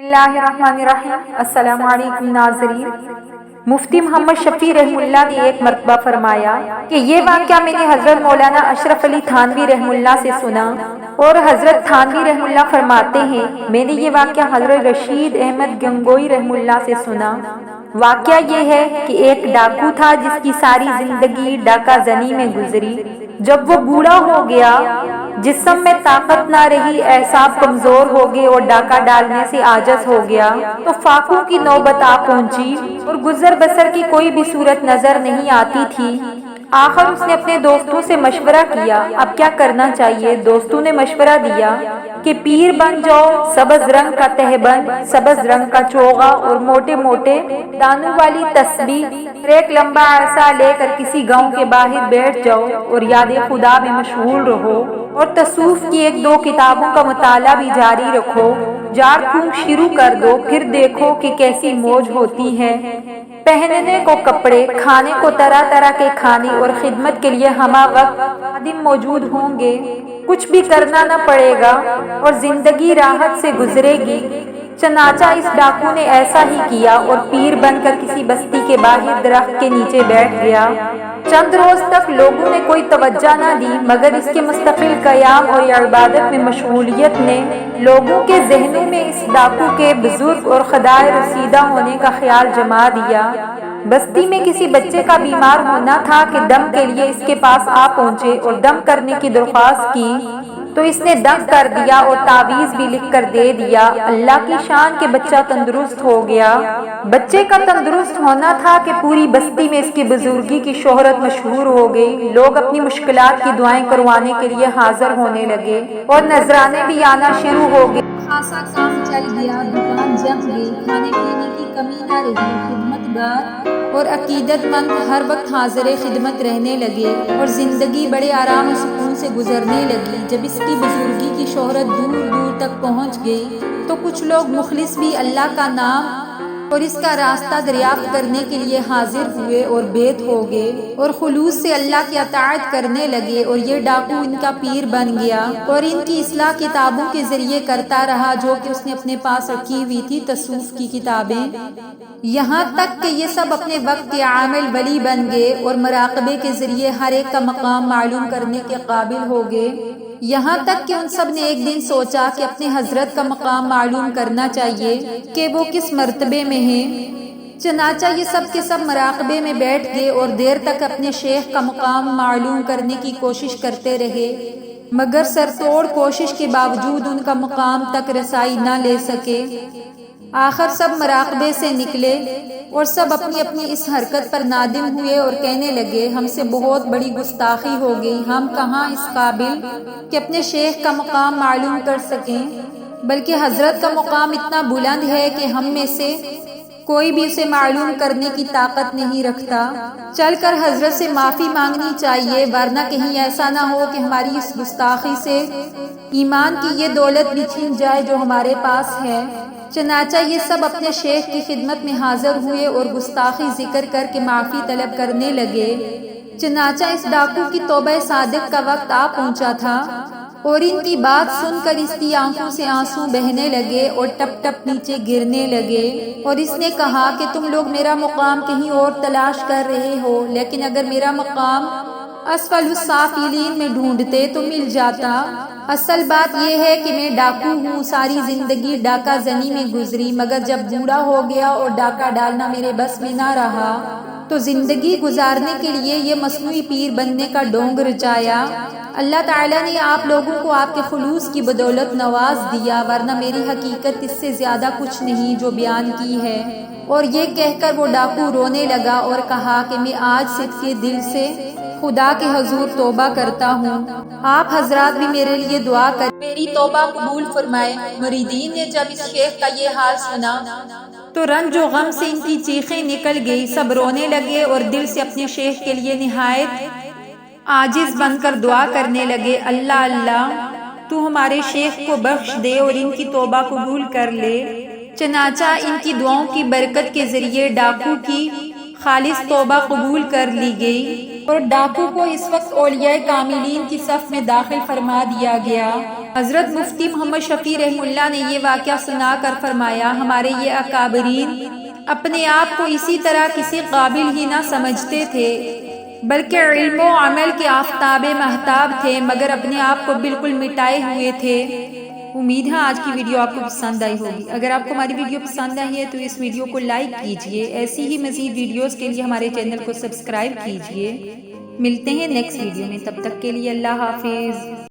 اللہ الرحمن الرحیم۔ السلام علیکم ناظرین۔ مفتی محمد شفیع رحمہ اللہ نے ایک مرتبہ فرمایا کہ یہ واقعہ میں نے حضرت مولانا اشرف علی تھانوی رحمہ اللہ سے سنا، اور حضرت تھانوی رحمہ اللہ فرماتے ہیں میں نے یہ واقعہ حضرت رشید احمد گنگوئی رحمہ اللہ سے سنا۔ واقعہ یہ ہے کہ ایک ڈاکو تھا جس کی ساری زندگی ڈاکہ زنی میں گزری۔ جب وہ بوڑھا ہو گیا، جسم میں طاقت نہ رہی، اعصاب کمزور ہو گئے اور ڈاکہ ڈالنے سے عاجز ہو گیا، تو فاقوں کی نوبت آ پہنچی اور گزر بسر کی کوئی بھی صورت نظر نہیں آتی تھی۔ آخر اس نے اپنے دوستوں سے مشورہ کیا اب کیا کرنا چاہیے۔ دوستوں نے مشورہ دیا کہ پیر بن جاؤ، سبز رنگ کا تہبند، سبز رنگ کا چوغا اور موٹے موٹے دانوں والی تسبیح اور ایک لمبا عرصہ لے کر کسی گاؤں کے باہر بیٹھ جاؤ اور یاد خدا میں مشغول رہو، اور تصوف کی ایک دو کتابوں کا مطالعہ بھی جاری رکھو۔ جھاڑ پھونک شروع کر دو، پھر دیکھو کہ کیسی موج ہوتی ہے۔ پہننے کو کپڑے، کھانے کو طرح طرح کے کھانے اور خدمت کے لیے ہمہ وقت خادم موجود ہوں گے۔ کچھ بھی کرنا نہ پڑے گا اور زندگی راحت سے گزرے گی۔ چنانچہ اس ڈاکو نے ایسا ہی کیا اور پیر بن کر کسی بستی کے باہر درخت کے نیچے بیٹھ گیا۔ چند روز تک لوگوں نے کوئی توجہ نہ دی، مگر اس کے مستقل قیام اور عبادت میں مشغولیت نے لوگوں کے ذہنوں میں اس ڈاکو کے بزرگ اور خدائے رسیدہ ہونے کا خیال جما دیا۔ بستی میں کسی بچے کا بیمار ہونا تھا کہ دم کے لیے اس کے پاس آ پہنچے اور دم کرنے کی درخواست کی تو اس نے دم کر دیا اور تعویذ بھی لکھ کر دے دیا۔ اللہ کی شان کہ بچہ تندرست ہو گیا۔ بچے کا تندرست ہونا تھا کہ پوری بستی میں اس کی بزرگی کی شہرت مشہور ہو گئی۔ لوگ اپنی مشکلات کی دعائیں کروانے کے لیے حاضر ہونے لگے اور نذرانے بھی آنا شروع ہو گئے۔ خاصا کام چل گیا، دکان جم گئی، کھانے پینے کی کمی نہ رہی، خدمتگار اور عقیدت مند ہر وقت حاضر خدمت رہنے لگے اور زندگی بڑے آرام و سکون سے گزرنے لگی۔ جب اس کی بزرگی کی شہرت دور دور تک پہنچ گئی تو کچھ لوگ مخلص بھی اللہ کا نام اور اس کا راستہ دریافت کرنے کے لیے حاضر ہوئے اور بیت ہو گئے اور خلوص سے اللہ کی اطاعت کرنے لگے، اور یہ ڈاکو ان کا پیر بن گیا اور ان کی اصلاح کتابوں کے ذریعے کرتا رہا جو کہ اس نے اپنے پاس رکھی ہوئی تھی، تصوف کی کتابیں۔ یہاں تک کہ یہ سب اپنے وقت کے عامل ولی بن گئے اور مراقبے کے ذریعے ہر ایک کا مقام معلوم کرنے کے قابل ہو گئے۔ یہاں تک کہ ان سب نے ایک دن سوچا کہ اپنے حضرت کا مقام معلوم کرنا چاہیے کہ وہ کس مرتبے میں ہیں۔ چنانچہ یہ سب کے سب مراقبے میں بیٹھ گئے اور دیر تک اپنے شیخ کا مقام معلوم کرنے کی کوشش کرتے رہے، مگر سرتوڑ کوشش کے باوجود ان کا مقام تک رسائی نہ لے سکے۔ آخر سب مراقبے سے نکلے اور سب اپنی اپنی اس حرکت پر نادم ہوئے اور کہنے لگے ہم سے بہت بڑی گستاخی ہو گئی، ہم کہاں اس قابل کہ اپنے شیخ کا مقام معلوم کر سکیں، بلکہ حضرت کا مقام اتنا بلند ہے کہ ہم میں سے کوئی بھی اسے معلوم کرنے کی طاقت نہیں رکھتا۔ چل کر حضرت سے معافی مانگنی چاہیے، ورنہ کہیں ایسا نہ ہو کہ ہماری اس گستاخی سے ایمان کی یہ دولت بھی چھن جائے جو ہمارے پاس ہے۔ چنانچہ یہ سب اپنے شیخ کی خدمت میں حاضر ہوئے اور گستاخی ذکر کر کے معافی طلب کرنے لگے۔ چنانچہ اس ڈاکو کی توبہ صادق کا وقت آ پہنچا تھا اور ان کی بات سن کر اس کی آنکھوں سے آنسو بہنے لگے اور ٹپ ٹپ نیچے گرنے لگے، اور اس نے کہا کہ تم لوگ میرا مقام کہیں اور تلاش کر رہے ہو، لیکن اگر میرا مقام اسفل السافلین میں ڈھونڈتے تو مل جاتا۔ اصل بات یہ ہے کہ میں ڈاکو ہوں، ساری زندگی ڈاکہ زنی میں گزری، مگر جب بوڑھا ہو گیا اور ڈاکہ ڈالنا میرے بس میں نہ رہا تو زندگی گزارنے کے لیے یہ مصنوعی پیر بننے کا ڈھونگ رچایا۔ اللہ تعالیٰ نے آپ لوگوں کو آپ کے خلوص کی بدولت نواز دیا، ورنہ میری حقیقت اس سے زیادہ کچھ نہیں جو بیان کی ہے۔ اور یہ کہہ کر وہ ڈاکو رونے لگا اور کہا کہ میں آج صدق کے دل سے خدا کے حضور توبہ کرتا ہوں، آپ حضرات بھی میرے لیے دعا کریں، میری توبہ قبول فرمائے۔ مریدین نے جب اس شیخ کا یہ حال سنا تو رنج و غم سے ان کی چیخیں نکل گئی، سب رونے لگے اور دل سے اپنے شیخ کے لیے نہایت عاجز بن کر دعا کرنے لگے، اللہ اللہ تو ہمارے شیخ کو بخش دے اور ان کی توبہ قبول کر لے۔ چنانچہ ان کی دعاؤں کی برکت کے ذریعے ڈاکو کی خالص توبہ قبول کر لی گئی اور ڈاکو کو اس وقت اولیاء کاملین کی صف میں داخل فرما دیا گیا۔ حضرت مفتی محمد شفیع رحمہ اللہ نے یہ واقعہ سنا کر فرمایا، ہمارے یہ اکابرین اپنے آپ کو اسی طرح کسی قابل ہی نہ سمجھتے تھے، بلکہ علم و عمل کے آفتاب مہتاب تھے، مگر اپنے آپ کو بالکل مٹائے ہوئے تھے۔ امید ہے آج کی ویڈیو آپ کو پسند آئی ہوگی۔ اگر آپ کو ہماری ویڈیو پسند آئی ہے تو اس ویڈیو کو لائک کیجئے، ایسی ہی مزید ویڈیوز کے لیے ہمارے چینل کو سبسکرائب کیجئے۔ ملتے ہیں نیکسٹ ویڈیو میں، تب تک کے لیے اللہ حافظ۔